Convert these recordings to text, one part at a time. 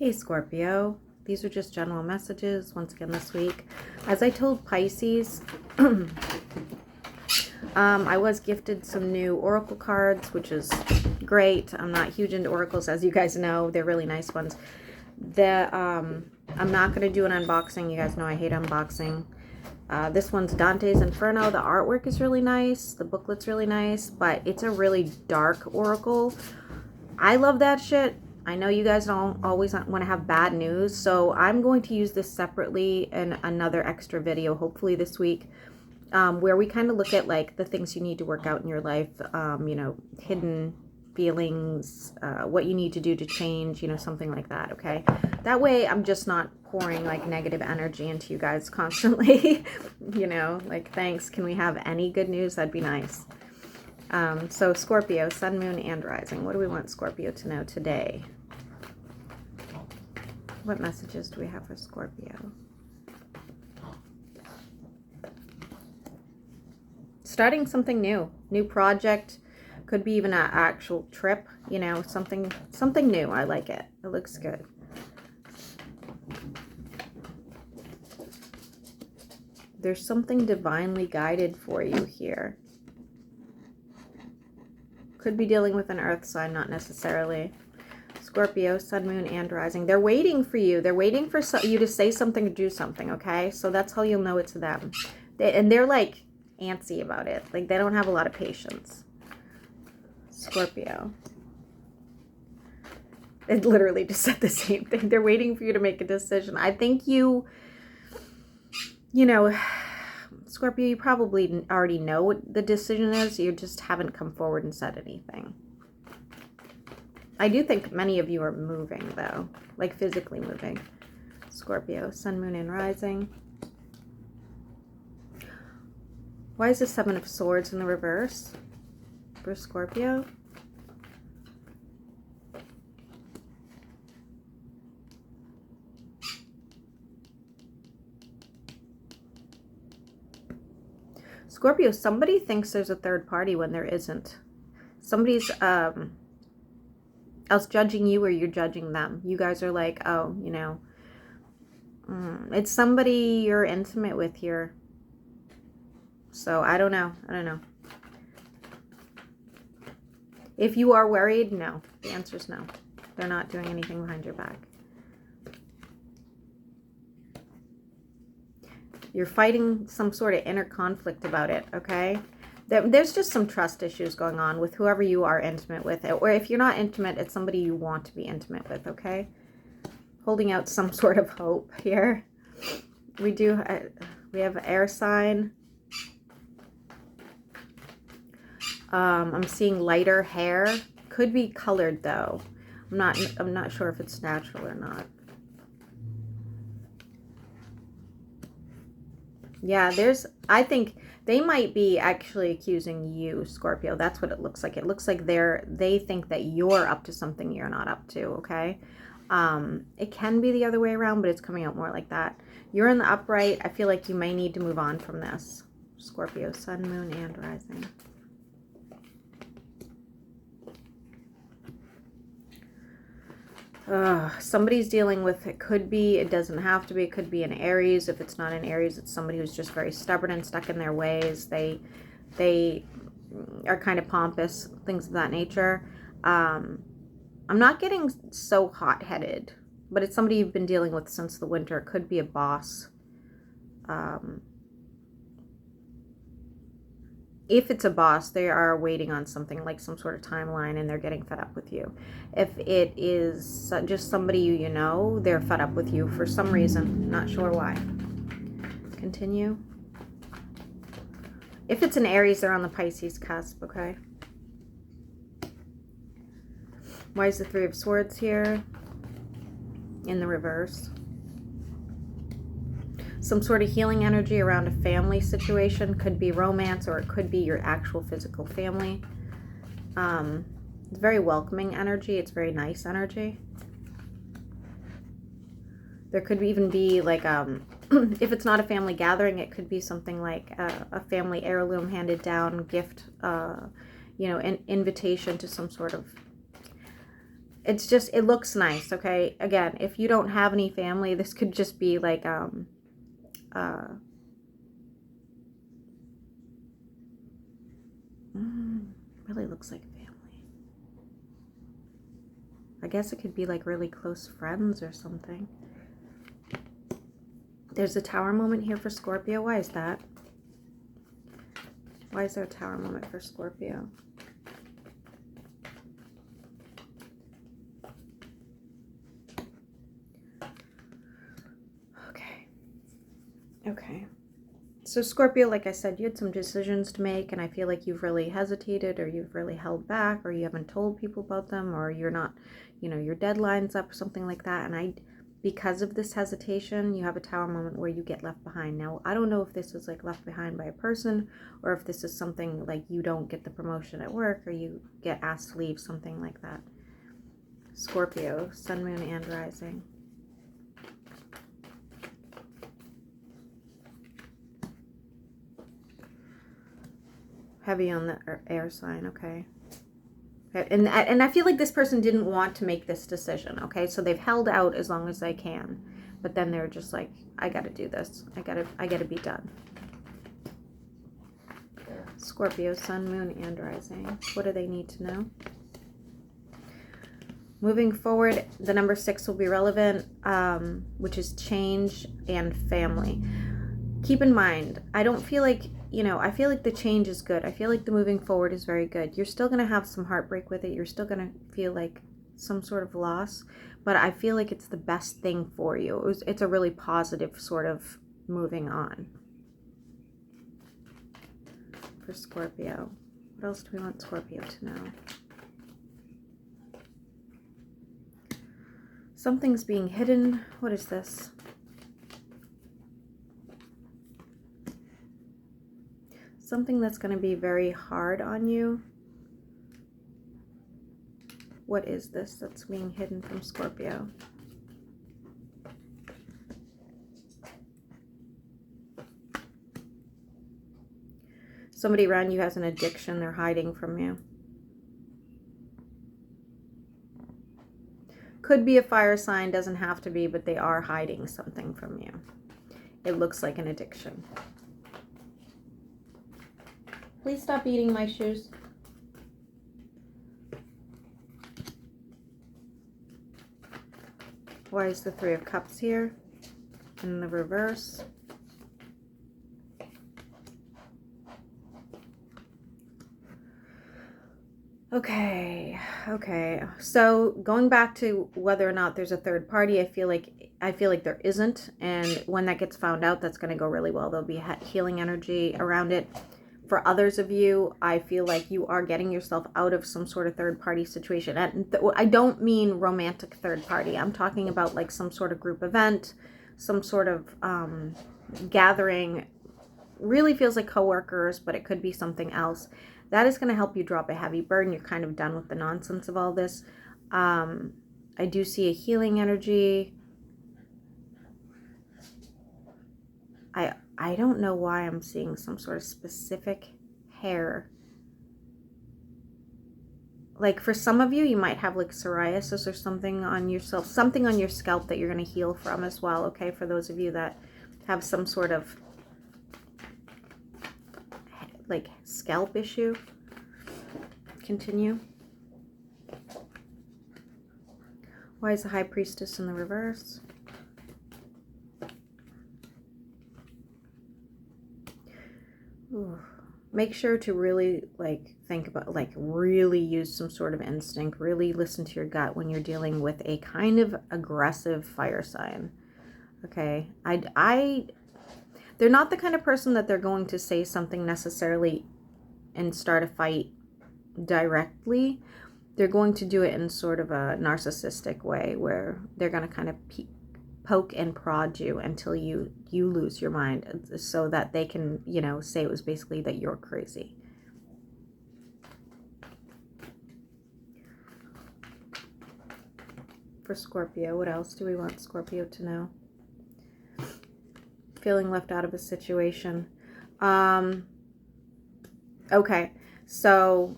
Hey Scorpio, these are just general messages once again this week. As I told Pisces, I was gifted some new oracle cards, which is great. I'm not huge into oracles, as you guys know. They're really nice ones. I'm not going to do an unboxing. You guys know I hate unboxing. This one's Dante's Inferno. The artwork is really nice. The booklet's really nice, but it's a really dark oracle. I love that shit. I know you guys don't always want to have bad news, so I'm going to use this separately in another extra video, hopefully this week, where we kind of look at like the things you need to work out in your life, you know, hidden feelings, what you need to do to change, you know, something like that, okay? That way I'm just not pouring like negative energy into you guys constantly, you know, like thanks, can we have any good news? That'd be nice. So Scorpio, Sun, Moon, and Rising. What do we want Scorpio to know today? What messages do we have for Scorpio? Starting something new. New project. Could be even an actual trip. You know, something new. I like it. It looks good. There's something divinely guided for you here. Could be dealing with an earth sign, not necessarily. Scorpio, Sun, Moon, and Rising. They're waiting for you. They're waiting for you to say something or do something, okay? So that's how you'll know it's them. They're like antsy about it. Like they don't have a lot of patience. Scorpio. It literally just said the same thing. They're waiting for you to make a decision. I think you know, Scorpio, you probably already know what the decision is. You just haven't come forward and said anything. I do think many of you are moving, though. Like physically moving. Scorpio, Sun, Moon, and Rising. Why is the Seven of Swords in the reverse for Scorpio? Scorpio, somebody thinks there's a third party when there isn't. Somebody's else judging you or you're judging them. You guys are like, oh, you know, it's somebody you're intimate with here. So I don't know. If you are worried, no. The answer is no. They're not doing anything behind your back. You're fighting some sort of inner conflict about it, okay? There's just some trust issues going on with whoever you are intimate with. Or if you're not intimate, it's somebody you want to be intimate with, okay? Holding out some sort of hope here. We have an air sign. I'm seeing lighter hair. Could be colored, though. I'm not sure if it's natural or not. Yeah, I think they might be actually accusing you, Scorpio. That's what it looks like. It looks like they think that you're up to something you're not up to, okay? It can be the other way around, but it's coming out more like that. You're in the upright. I feel like you may need to move on from this. Scorpio, Sun, Moon, and Rising. Somebody's dealing with, it could be, it doesn't have to be, it could be an Aries. If it's not an Aries, it's somebody who's just very stubborn and stuck in their ways. They are kind of pompous, things of that nature. I'm not getting so hot-headed, but it's somebody you've been dealing with since the winter. It could be a boss. If it's a boss, they are waiting on something like some sort of timeline and they're getting fed up with you. If it is just somebody you know, they're fed up with you for some reason. Not sure why. Continue. If it's an Aries, they're on the Pisces cusp, okay? Why is the Three of Swords here in the reverse? Some sort of healing energy around a family situation. Could be romance or it could be your actual physical family. It's very welcoming energy. It's very nice energy. There could even be like, if it's not a family gathering, it could be something like a family heirloom handed down gift, you know, an invitation to some sort of it's just, it looks nice, okay? Again, if you don't have any family, this could just be like, really looks like family. I guess it could be like really close friends or something. There's a tower moment here for Scorpio. Why is that? Why is there a tower moment for Scorpio? Okay. Okay. So Scorpio, like I said, you had some decisions to make, and I feel like you've really hesitated, or you've really held back, or you haven't told people about them, or you're not, you know, your deadline's up or something like that. And because of this hesitation, you have a tower moment where you get left behind. Now, I don't know if this is like left behind by a person, or if this is something like you don't get the promotion at work, or you get asked to leave, something like that. Scorpio, sun, moon, and rising. Heavy on the air sign, okay. And I feel like this person didn't want to make this decision, okay? So they've held out as long as they can. But then they're just like, I got to do this. I got to be done. Scorpio, sun, moon, and rising. What do they need to know? Moving forward, the number 6 will be relevant, which is change and family. Keep in mind, I don't feel like, you know, I feel like the change is good. I feel like the moving forward is very good. You're still going to have some heartbreak with it. You're still going to feel like some sort of loss, but I feel like it's the best thing for you. It's a really positive sort of moving on for Scorpio. What else do we want Scorpio to know? Something's being hidden. What is this? Something that's going to be very hard on you. What is this that's being hidden from Scorpio? Somebody around you has an addiction they're hiding from you. Could be a fire sign, doesn't have to be, but they are hiding something from you. It looks like an addiction. Please stop eating my shoes. Why is the 3 of Cups here in the reverse? Okay. So going back to whether or not there's a third party, I feel like there isn't, and when that gets found out, that's going to go really well. There'll be healing energy around it. For others of you, I feel like you are getting yourself out of some sort of third party situation. And I don't mean romantic third party. I'm talking about like some sort of group event, some sort of gathering. Really feels like coworkers, but it could be something else. That is going to help you drop a heavy burden. You're kind of done with the nonsense of all this. I do see a healing energy. I don't know why I'm seeing some sort of specific hair. Like for some of you, you might have like psoriasis or something on yourself, something on your scalp that you're going to heal from as well, okay? For those of you that have some sort of like scalp issue. Continue. Why is the High Priestess in the reverse? Ooh. Make sure to really think about, really use some sort of instinct, really listen to your gut when you're dealing with a kind of aggressive fire sign. Okay. They're not the kind of person that they're going to say something necessarily and start a fight directly. They're going to do it in sort of a narcissistic way where they're going to kind of poke and prod you until you lose your mind, so that they can, say it was basically that you're crazy. For Scorpio, what else do we want Scorpio to know? Feeling left out of a situation. Okay, so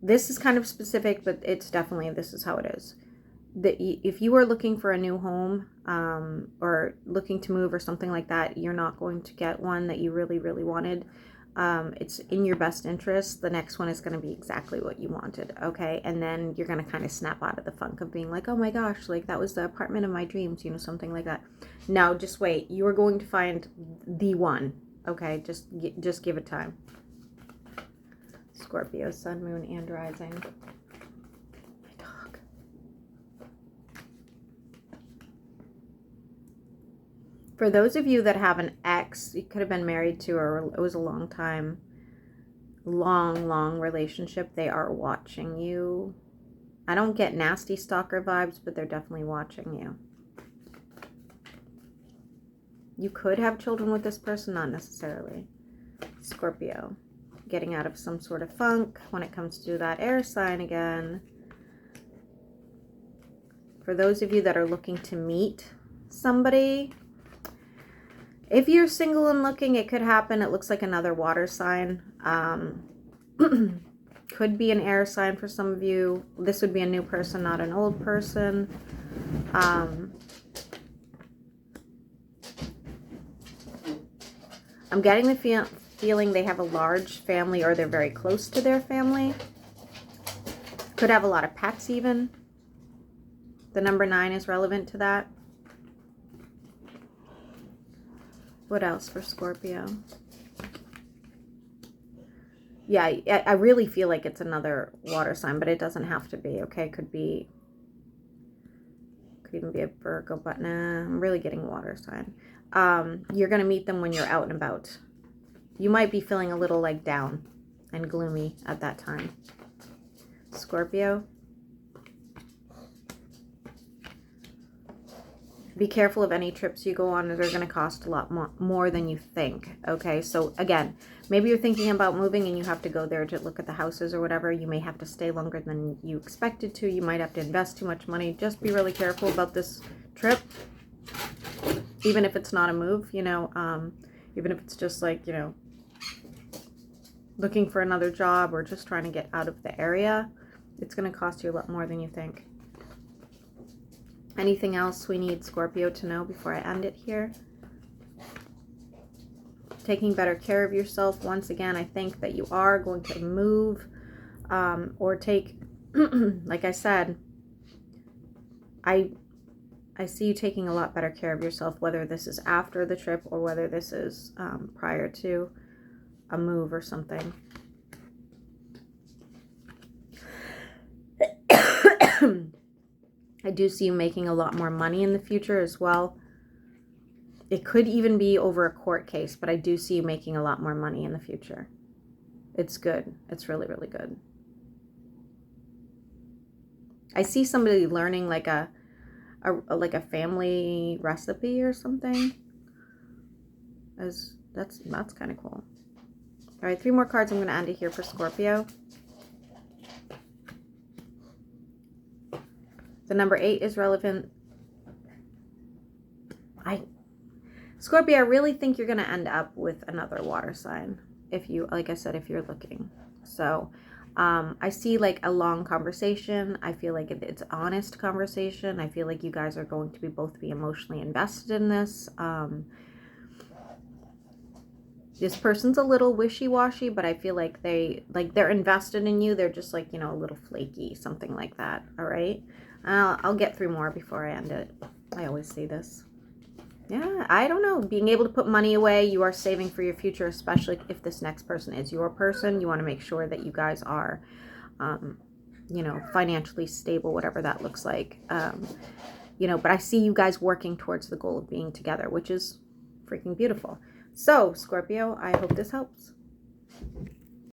this is kind of specific, but it's definitely, this is how it is. That if you are looking for a new home, or looking to move or something like that, you're not going to get one that you really, really wanted. It's in your best interest. The next one is going to be exactly what you wanted. Okay. And then you're going to kind of snap out of the funk of being like, oh my gosh, like that was the apartment of my dreams, you know, something like that. No, just wait. You are going to find the one. Okay. Just give it time. Scorpio, sun, moon, and rising. My dog. For those of you that have an ex, you could have been married to, or it was a long time, long relationship, they are watching you. I don't get nasty stalker vibes, but they're definitely watching you. You could have children with this person, not necessarily. Scorpio, getting out of some sort of funk when it comes to that air sign again. For those of you that are looking to meet somebody, if you're single and looking, it could happen. It looks like another water sign. Could be an air sign for some of you. This would be a new person, not an old person. I'm getting the feeling they have a large family, or they're very close to their family. Could have a lot of pets even. The number 9 is relevant to that. What else for Scorpio? Yeah, I really feel like it's another water sign, but it doesn't have to be, okay? Could even be a Virgo, but nah, I'm really getting water sign. You're going to meet them when you're out and about. You might be feeling a little like down and gloomy at that time. Scorpio. Be careful of any trips you go on. They're going to cost a lot more than you think. Okay, so again, maybe you're thinking about moving and you have to go there to look at the houses or whatever. You may have to stay longer than you expected to. You might have to invest too much money. Just be really careful about this trip. Even if it's not a move, you know, even if it's just like, you know, looking for another job or just trying to get out of the area, it's going to cost you a lot more than you think. Anything else we need Scorpio to know before I end it here? Taking better care of yourself. Once again, I think that you are going to move, or take, like I said, I see you taking a lot better care of yourself, whether this is after the trip or whether this is prior to a move or something. I do see you making a lot more money in the future as well. It could even be over a court case, but I do see you making a lot more money in the future. It's good. It's really, really good. I see somebody learning like a family recipe or something. That's kind of cool. All right, 3 more cards. I'm going to end it here for Scorpio. The number 8 is relevant. Scorpio, I really think you're going to end up with another water sign. If you, like I said, if you're looking. So, I see like a long conversation. I feel like it's honest conversation. I feel like you guys are going to both be emotionally invested in this. This person's a little wishy-washy, but I feel like they're invested in you. They're just like, you know, a little flaky, something like that. All right. I'll get 3 more before I end it. I always say this. Yeah, I don't know. Being able to put money away, you are saving for your future, especially if this next person is your person. You want to make sure that you guys are, you know, financially stable, whatever that looks like. You know, but I see you guys working towards the goal of being together, which is freaking beautiful. So, Scorpio, I hope this helps.